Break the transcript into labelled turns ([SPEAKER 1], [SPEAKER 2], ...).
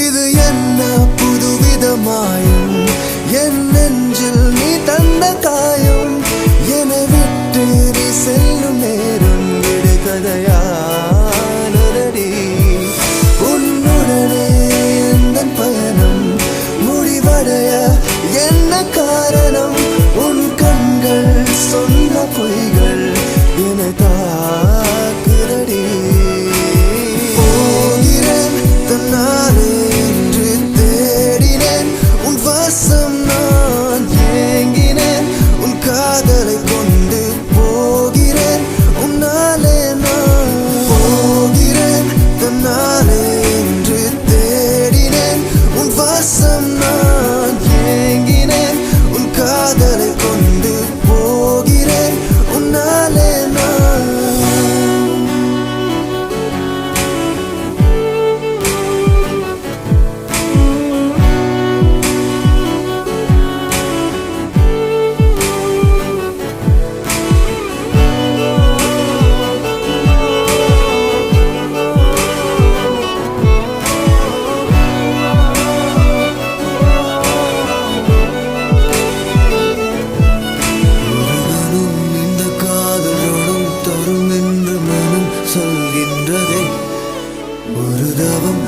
[SPEAKER 1] இது என்ன புதுவிதமாயும் என் நெஞ்சில் நீ தந்த காயம் என விட்டு நீ செல்லும் நேரம் விடுகதையானதடி உன்னுடனே எந்த பயணம் முடிவடைய என்ன காரணம் உன் கண்கள் சொன்ன பொய்கள் என தாக்குதடி போகிறேன் தன்னாலே என்று தேடினேன் உன் வாசம் நான் ஏங்கினேன் உன் காதலை கொண்டு போகிறேன் உன்னாலே நான் போகிறேன் தன்னாலே என்று தேடினேன் உன் வாசம் நான் ஏங்கினேன் உன் காதலை கொண்டு போகிறேன் உன்னாலே நான் சொல்கின்றதே ஒரு தவம்